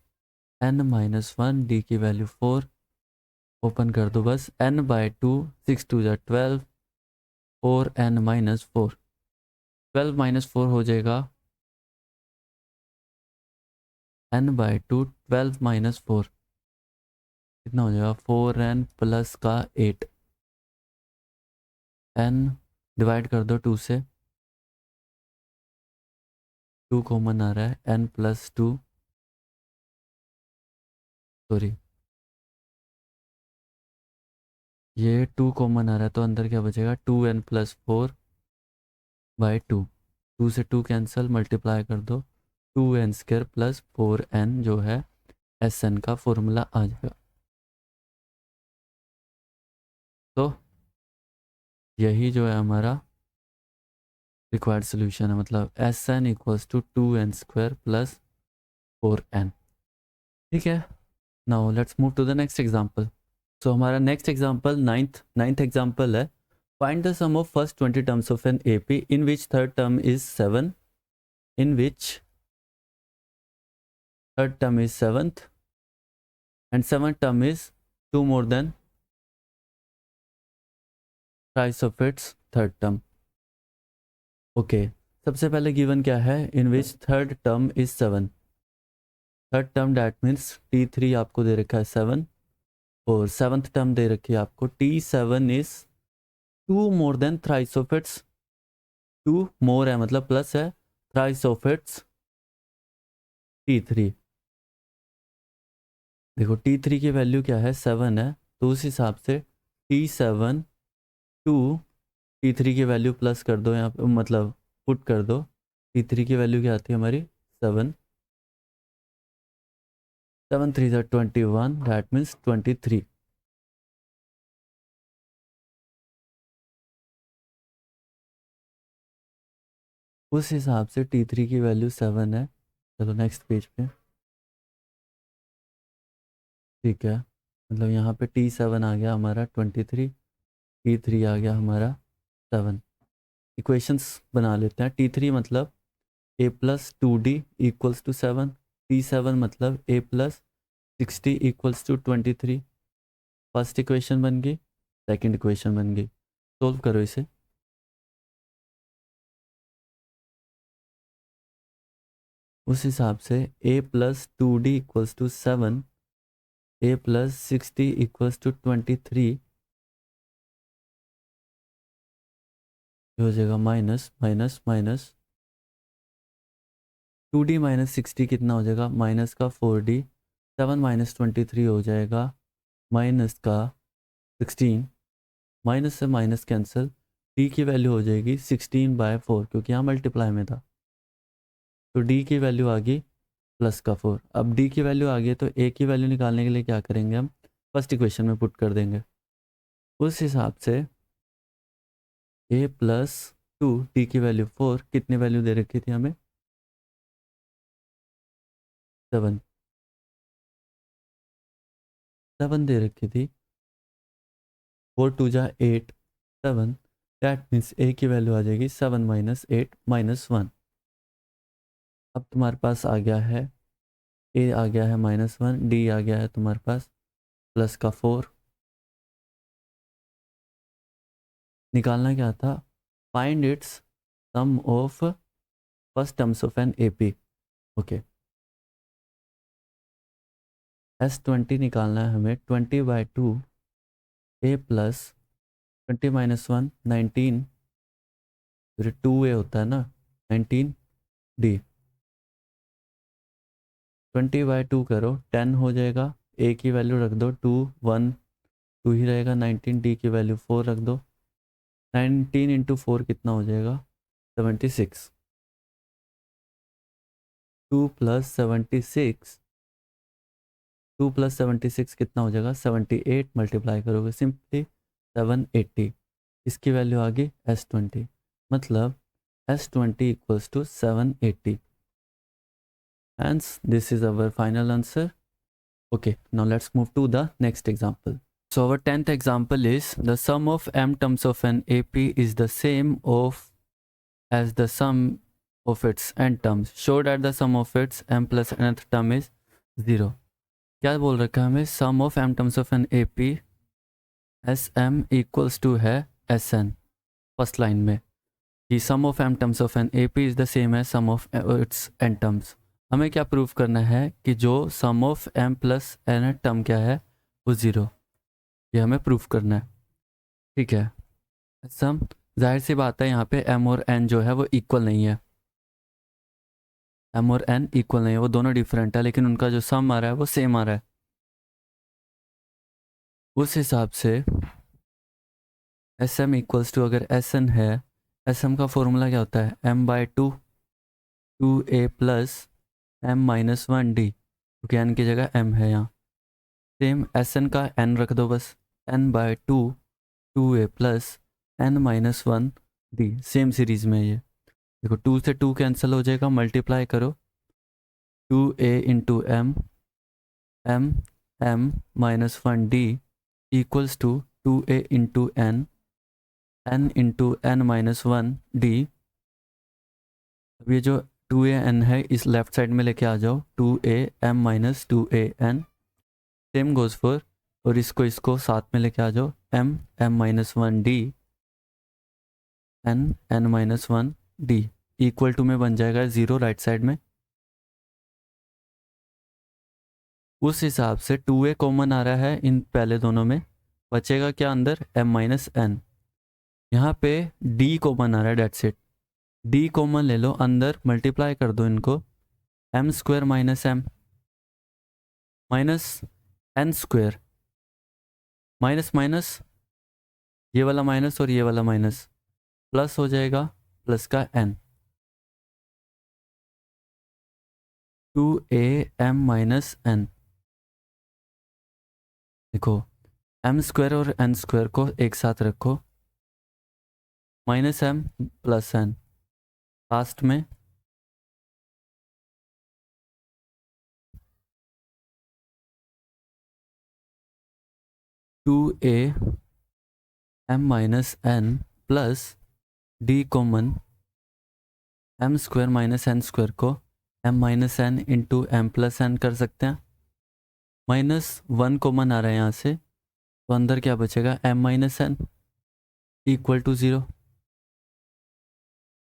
n-1 D की वैल्यू 4। ओपन कर दो बस, n/2 6 2 जा 12, 4n-4, 12 माइनस 4 हो जाएगा n/2, 12 माइनस 4 कितना हो जाएगा, 4n प्लस का 8। n डिवाइड कर दो 2 से, 2 कॉमन आ रहा है, n+2, सॉरी ये 2 कॉमन आ रहा है, तो अंदर क्या बचेगा, 2n+4/2। 2 से 2 कैंसिल, मल्टीप्लाई कर दो, 2n² प्लस 4n जो है SN का फॉर्मूला आ जाएगा। तो यही जो है हमारा रिक्वायर्ड सोल्यूशन है, मतलब SN equals to 2n² plus 4n। ठीक है, now let's move to the next example. So हमारा नेक्स्ट एग्जांपल नाइन्थ एग्जांपल है। Find the some of first 20 terms of an AP in which third term is 7, in which third term is 7th and 7th term is 2 more than thrice of its third term. Okay, सबसे पहले given क्या है, in which third term is 7। Third term that means T3 आपको दे रखा है 7, और 7th term दे रखी है आपको T7 is 2 more than thrice of its, 2 more है मतलब प्लस है, thrice of its T3। देखो T3 की वैल्यू क्या है, 7 है, तो उस हिसाब से T7 2, T3 की वैल्यू प्लस कर दो यहाँ पे, मतलब पुट कर दो। T3 की वैल्यू क्या आती है हमारी, 7, 7 3 जा 21, दैट मीन्स 23। उस हिसाब से T3 की वैल्यू 7 है। चलो नेक्स्ट पेज पे, ठीक है, मतलब यहाँ पे T7 आ गया हमारा 23, T3 आ गया हमारा 7। इक्वेशंस बना लेते हैं। T3 मतलब A+2D इक्वल्स टू 7, T7 मतलब A+60 equals to 23। First equation बन गई। सेकंड इक्वेशन बन गई। सोल्व करो इसे। उस हिसाब से a plus 2d equals to 7, a plus 6d equals to 23 हो जाएगा minus minus minus 2d minus 60 कितना हो जाएगा, माइनस का 4d, 7 माइनस 23 हो जाएगा माइनस का 16, माइनस से माइनस कैंसिल, d की वैल्यू हो जाएगी 16/4 क्योंकि यहाँ मल्टीप्लाई में था, तो d की वैल्यू आ गई प्लस का 4। अब d की वैल्यू आ गई तो a की वैल्यू निकालने के लिए क्या करेंगे, हम फर्स्ट इक्वेशन में पुट कर देंगे। उस हिसाब से a प्लस 2, d की वैल्यू 4, कितनी वैल्यू दे रखी थी हमें, 7 दे रखी थी, 4 2 जा 8, 7, दैट मीन्स a की वैल्यू आ जाएगी 7 माइनस 8 माइनस 1। अब तुम्हारे पास आ गया है a आ गया है -1, d आ गया है तुम्हारे पास प्लस का 4। निकालना क्या था, find its sum of first terms of an AP। Okay, S20 निकालना है हमें, 20/2 a प्लस 20 माइनस 1 19, फिर 2a होता है ना 19d, 20/2 करो 10 हो जाएगा, a की वैल्यू रख दो 2 1 2 ही रहेगा, 19, d की वैल्यू 4 रख दो, 19 इंटू 4 कितना हो जाएगा 76, 2 प्लस 76, 2 प्लस 76 कितना हो जाएगा 78, मल्टीप्लाई करोगे सिंपली 780, इसकी वैल्यू आ गई S20, मतलब S20 equals to 780। Hence, this is our final answer. Okay, now let's move to the next example. So our 10th example is the sum of m terms of an AP is the same of as the sum of its n terms. Show that the sum of its m plus nth term is 0. क्या बोल रखा है हमें, sum of m terms of an AP SM equals to है SN, first line में कि sum of m terms of an AP is the same as sum of its n terms। हमें क्या प्रूव करना है कि जो sum of m plus n term क्या है वो 0, ये हमें प्रूफ करना है। ठीक है, सम जाहिर सी बात है यहाँ पे m और n जो है वो इक्वल नहीं है, m और n इक्वल नहीं है, वो दोनों डिफरेंट है, लेकिन उनका जो सम आ रहा है वो सेम आ रहा है। उस हिसाब से SM इक्वल्स टू, अगर SN है, SM का फॉर्मूला क्या होता है, m/2 2a प्लस m-1d, क्योंकि n की जगह m है यहाँ। सेम SN का n रख दो बस, n/2 2a plus n-1d, same series में ये देखो 2 से 2 कैंसिल हो जाएगा, मल्टीप्लाई करो 2a into m m-1d equals to 2a into n into n-1d। अब ये जो 2an है इस लेफ्ट साइड में लेके आ जाओ, 2am minus 2an, same goes for, और इसको साथ में लेके आ जाओ, m-1d n-1d इक्वल टू में बन जाएगा 0 राइट साइड में। उस हिसाब से 2a कॉमन आ रहा है इन पहले दोनों में, बचेगा क्या अंदर, m-n। यहाँ पे d कॉमन आ रहा है, डेट्स इट, d कॉमन ले लो अंदर, मल्टीप्लाई कर दो इनको, m² minus m minus n², minus minus ये वाला माइनस और ये वाला माइनस, प्लस हो जाएगा प्लस का n, 2am माइनस n। देखो m² और n² को एक साथ रखो, -m प्लस n, लास्ट में 2am minus n plus d common, m² minus n² को m minus n into m plus n कर सकते हैं, -1 कॉमन आ रहा है यहाँ से, तो अंदर क्या बचेगा, m minus n equal to 0,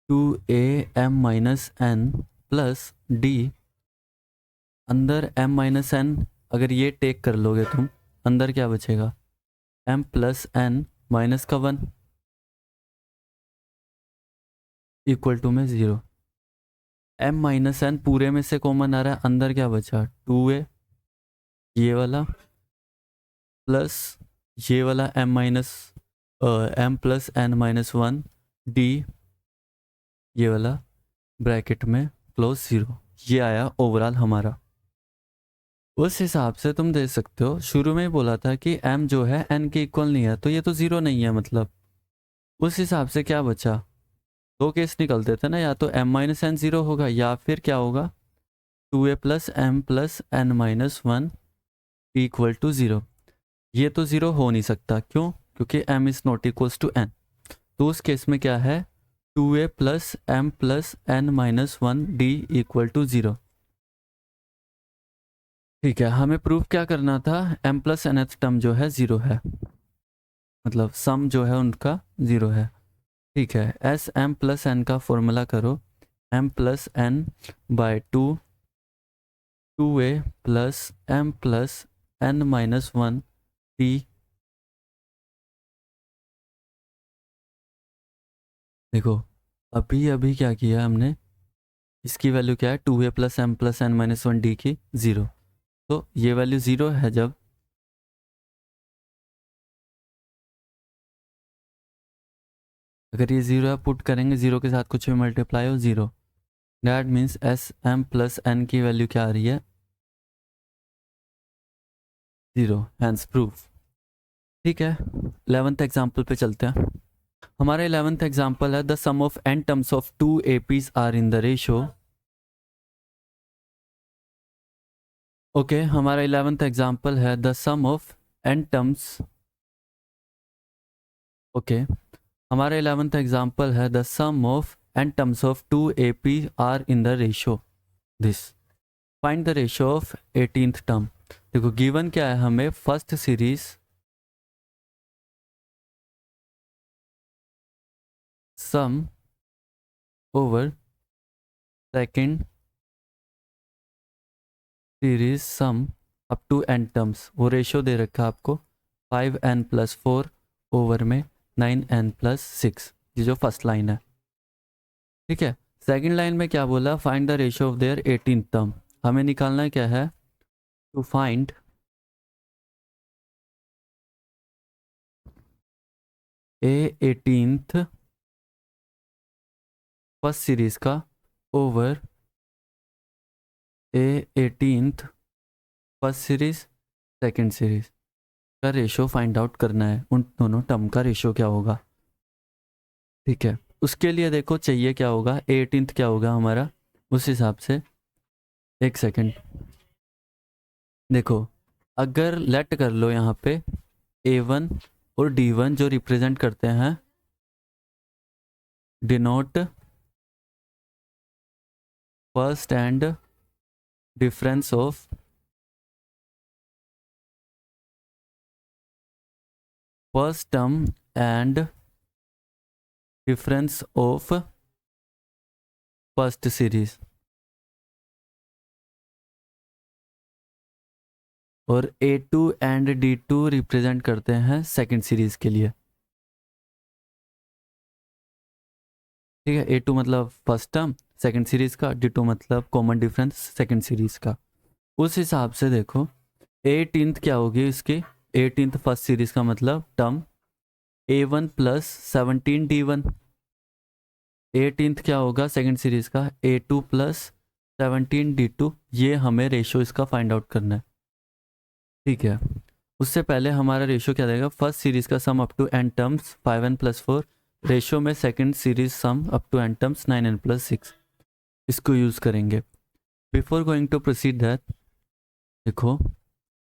2am minus n plus d, अंदर m माइनस एन अगर ये टेक कर लोगे तुम, अंदर क्या बचेगा, m प्लस एन माइनस का 1 इक्वल टू में 0, m माइनस एन पूरे में से कॉमन आ रहा है, अंदर क्या बचा 2a ये वाला प्लस ये वाला m plus N minus 1 d ये वाला ब्रैकेट में क्लोज 0, ये आया ओवरऑल हमारा। उस हिसाब से तुम देख सकते हो, शुरू में ही बोला था कि m जो है n के इक्वल नहीं है, तो ये तो 0 नहीं है, मतलब उस हिसाब से क्या बचा, दो केस निकलते थे ना, या तो m माइनस एन 0 होगा या फिर क्या होगा 2a plus m plus N minus 1 equal to 0। ये तो 0 हो नहीं सकता, क्यों, क्योंकि m is not equals to n। तो उस केस में क्या है 2a plus m plus N minus 1 d equal to 0। ठीक है, हमें प्रूफ क्या करना था, m प्लस एन टर्म जो है 0 है, मतलब सम जो है उनका 0 है। ठीक है, एस एम प्लस एन का फॉर्मूला करो, m plus n by 2a plus m plus N minus 1 d. देखो अभी अभी क्या किया हमने, इसकी वैल्यू क्या है 2a plus m minus 1 D की 0, तो ये वैल्यू 0 है, जब अगर ये 0 है पुट करेंगे, 0 के साथ कुछ भी मल्टीप्लाई हो 0, that means s m plus n की वैल्यू क्या आ रही है 0, हैंस प्रूफ। ठीक है, 11th एग्जाम्पल पे चलते हैं। हमारा 11th एग्जाम्पल है the some of n terms of 2 APs are in the ratio. Okay, हमारा 11th एग्जाम्पल है the some of n terms, okay हमारा 11th एग्जाम्पल है the some of n terms of 2 AP are in the ratio this, find the ratio of 18th term. देखो given क्या है हमें, first series sum over second series sum up to n terms, वो ratio दे रखा है आपको 5n plus 4 over में 9n प्लस 6, ये जो फर्स्ट लाइन है। ठीक है, सेकंड लाइन में क्या बोला, find the ratio of their 18th term. हमें निकालना क्या है, to find a 18th first series का over a 18th first series second series का रेशो फाइंड आउट करना है, उन दोनों टर्म का रेशो क्या होगा। ठीक है, उसके लिए देखो चाहिए क्या होगा, 18th क्या होगा हमारा, उस हिसाब से एक सेकंड देखो, अगर लेट कर लो यहाँ पे A1 और D1 जो रिप्रेजेंट करते हैं denote first and difference of first term and difference of first series, और A2 एंड D2 रिप्रेजेंट करते हैं सेकंड सीरीज के लिए। ठीक है, A2 मतलब फर्स्ट टर्म सेकंड सीरीज का, D2 मतलब कॉमन डिफरेंस सेकंड सीरीज का। उस हिसाब से देखो 18th क्या होगी इसकी, 18th फर्स्ट सीरीज का मतलब term A1 plus 17 D1, 18th क्या होगा सेकंड सीरीज का A2 प्लस 17 D2, ये हमें रेशो इसका फाइंड आउट करना है। ठीक है, उससे पहले हमारा रेशो क्या देगा, फर्स्ट सीरीज का sum up to n terms 5n plus 4, ratio में second series sum up to n terms 9n plus 6, इसको यूज़ करेंगे। Before going to proceed that, देखो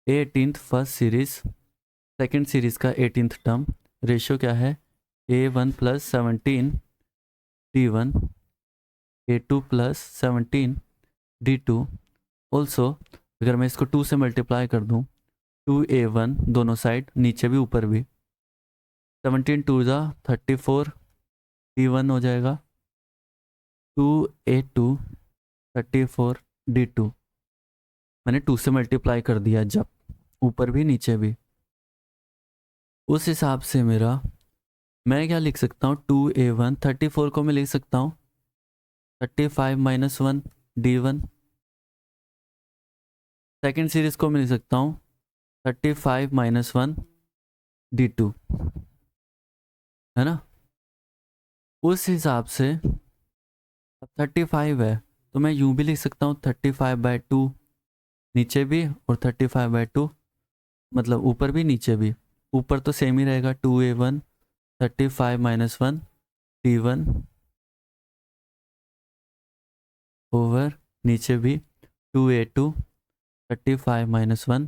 18th first series second series का 18th term ratio क्या है, A1 plus 17 D1, A2 plus 17 D2। Also अगर मैं इसको 2 से मल्टीप्लाई कर दूं 2a1 दोनों साइड, नीचे भी ऊपर भी। 17 2 जा 34 d1 हो जाएगा। 2a2 34 d2, मैंने 2 से मल्टीप्लाई कर दिया जब, ऊपर भी नीचे भी। उस हिसाब से मेरा, मैं क्या लिख सकता हूँ, 2a1 34 को मैं लिख सकता हूँ 35 माइनस 1 d1। सेकेंड सीरीज को मैं लिख सकता हूँ 35 माइनस 1 d2, है ना। उस हिसाब से अब 35 है तो मैं यूं भी लिख सकता हूँ 35/2, नीचे भी और 35/2, मतलब ऊपर भी नीचे भी। ऊपर तो सेम ही रहेगा 2a1 35 माइनस 1 d1 ओवर नीचे भी 2a2 35 माइनस 1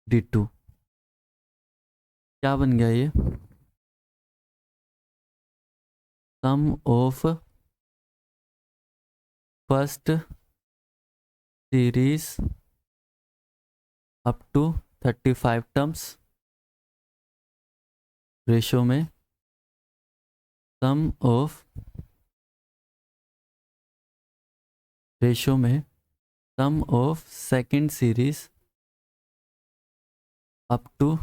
d2। क्या बन गया ये, sum of first series up to 35 terms ratio में sum of sum of second series up to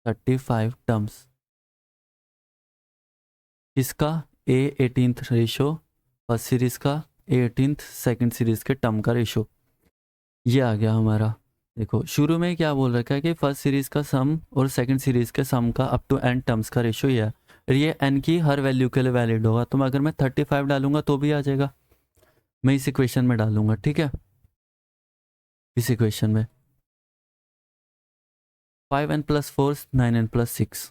35 terms. इसका A18th रेशो फर्स्ट सीरीज का, A18th सेकेंड सीरीज के टर्म का रेशो, ये आ गया हमारा। देखो शुरू में क्या बोल रखा है कि फर्स्ट सीरीज का सम और सेकंड सीरीज के सम का अप टू n टर्म्स का रेशो ये है, और ये n की हर वैल्यू के लिए वैलिड होगा। तो अगर मैं 35 डालूंगा तो भी आ जाएगा, मैं इस इक्वेशन में डालूंगा, ठीक है। इस इक्वेशन में 5n + 4 9n + 6,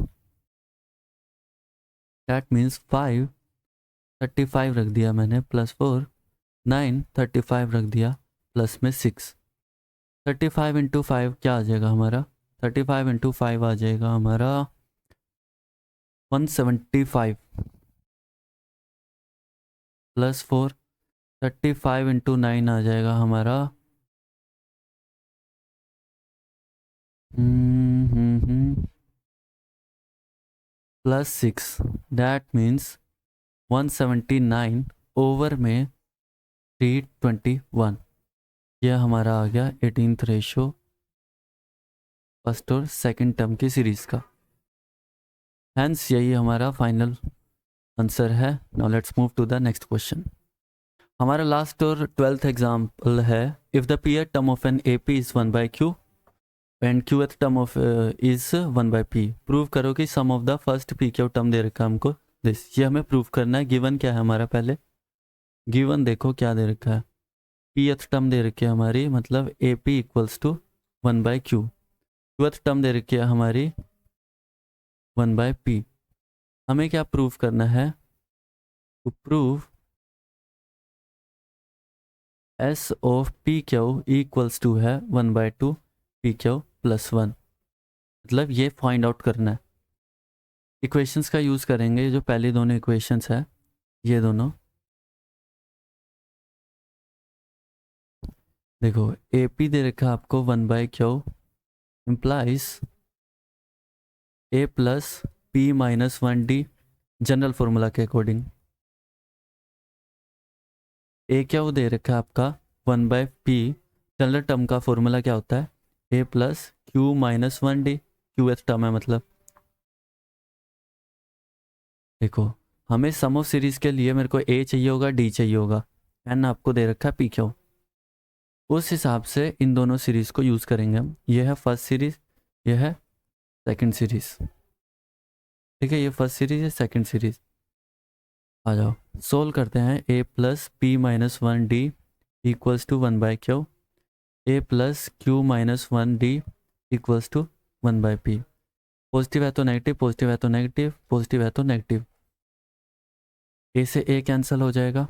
दैट मीन्स 5 35 रख दिया मैंने, +4 9 35 रख दिया, प्लस में 6। 35 × 5 क्या आ जाएगा हमारा, 35 × 5 आ जाएगा हमारा 175, +4 35 × 9 आ जाएगा हमारा +6, दैट मीन्स 179 ओवर में 321। यह हमारा आ गया 18th रेशो फर्स्ट और सेकंड टर्म की सीरीज का। हैंस यही हमारा फाइनल आंसर है। Now let's move to the next question. हमारा लास्ट और 12th एग्जाम्पल है, if the pth term of an A P is 1/q and qth term of is 1/p, prove करो कि sum of the first p q term दे रखा है हमको this. ये हमें प्रूव करना है। गिवन क्या है हमारा, पहले गिवन देखो क्या दे रखा है, pth टर्म दे रखी है हमारी, मतलब a p equals to 1/q। qth term दे रखी है हमारी 1/p। हमें क्या प्रूव करना है, to prove S of p q equals to है 1/2 पी क्यू + 1, मतलब ये फाइंड आउट करना है। इक्वेशंस का यूज़ करेंगे, जो पहली दोनों इक्वेशंस है ये दोनों। देखो ए पी दे रखा आपको 1/q implies a + p - 1d, general formula के अकॉर्डिंग। ए क्या दे रखा है आपका 1/p, जनरल टर्म का फॉर्मूला क्या होता है, a + q - 1d, qth term है मतलब। देखो हमें सम ऑफ सीरीज के लिए मेरे को a चाहिए होगा, d चाहिए होगा, n आपको दे रखा है पी क्यू। उस हिसाब से इन दोनों सीरीज को यूज़ करेंगे हम। ये है फर्स्ट सीरीज, ये है सेकंड सीरीज, ठीक है। ये फर्स्ट सीरीज है, सेकंड सीरीज। आ जाओ सोल्व करते हैं। a + p - 1d equals to 1/q, a + q - 1d equals to 1/p। Positive है तो नेगेटिव, पॉजिटिव है तो नेगेटिव, पॉजिटिव है तो नेगेटिव। a से a कैंसिल हो जाएगा।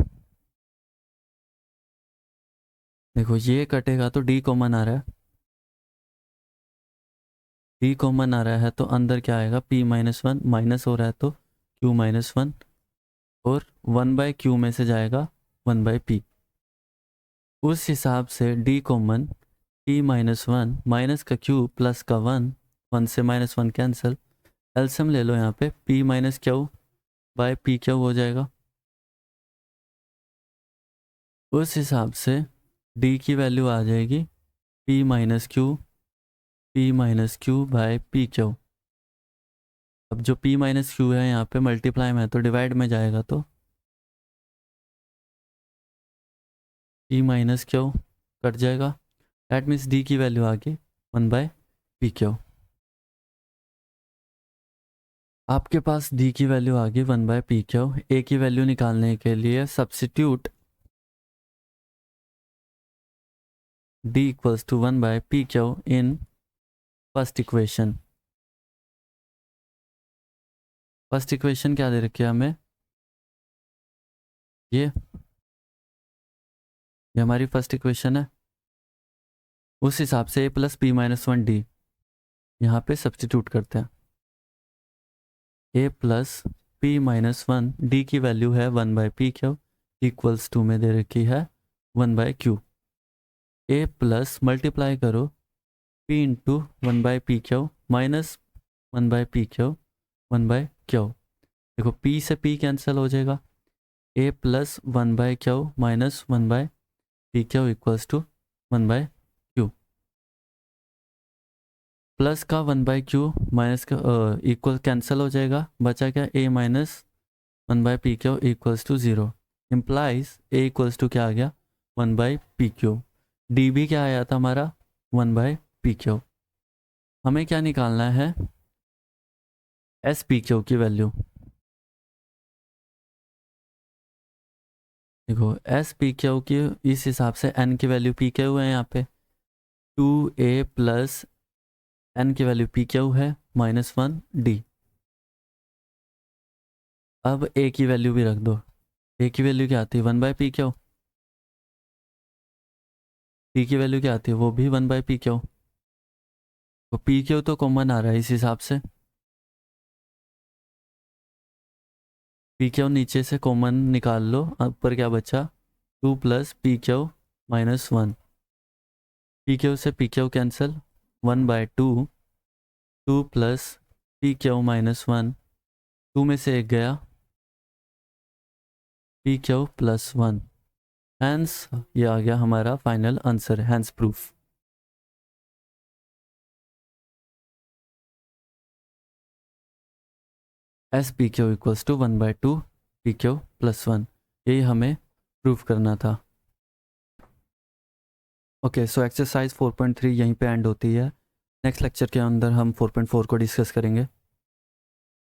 देखो ये कटेगा तो d कॉमन आ रहा है, d कॉमन आ रहा है तो अंदर क्या आएगा, p - 1 माइनस हो रहा है तो q - 1, और 1/q में से जाएगा 1/p। उस हिसाब से d common p minus one, minus का क्यू प्लस का वन, वन से माइनस वन कैंसिल, एलसीएम ले लो यहाँ पे, p minus Q by p Q हो जाएगा। उस हिसाब से d की वैल्यू आ जाएगी p minus Q by p Q. अब जो p माइनस क्यू है यहाँ पे मल्टीप्लाई में है तो डिवाइड में जाएगा, तो p माइनस क्यू कट जाएगा, दैट मीन्स d की वैल्यू आ गई वन बाय पी क्यू। आपके पास d की वैल्यू आ गई one by p q. a की वैल्यू निकालने के लिए substitute d equals to one by p q in first equation. First equation क्या दे रखी है हमें, ये हमारी फर्स्ट इक्वेशन है। उस हिसाब से a plus p minus one d यहाँ पे सब्सटीट्यूट करते हैं। a plus p minus one d की वैल्यू है one by p q equals to में दे रखी है one by q. a plus multiply करो p into one by p q minus one by p q one by q. देखो p से p cancel हो जाएगा, a plus one by q minus one by p q equals to one by q. Plus का one by q minus का equal cancel हो जाएगा, बचा क्या a minus one by p q equals to zero. Implies a equals to क्या आ गया one by p q. D भी क्या आया था हमारा वन बाय पी क्यू। हमें क्या निकालना है एस पी क्यू की वैल्यू। देखो एस पी क्यू की इस हिसाब से एन की वैल्यू पी क्यू है, यहाँ पे 2a प्लस एन की वैल्यू पी क्यू है माइनस वन डी। अब a की वैल्यू भी रख दो, a की वैल्यू क्या आती है one by p Q, p की वैल्यू क्या आती है वो भी वन बाय पी क्यू। तो पी क्यू तो कॉमन आ रहा है, इस हिसाब से पी क्यू नीचे से कॉमन निकाल लो, ऊपर क्या बचा two plus p q minus one. P q से p q cancel, one by two, two plus p q minus one, two में से एक गया p q plus one. Hence ये आ गया हमारा final answer, hence proof. S p q equals to one by two p q plus one, यही हमें प्रूफ करना था। ओके सो एक्सरसाइज 4.3 यहीं पे एंड होती है। नेक्स्ट लेक्चर के अंदर हम 4.4 को डिस्कस करेंगे।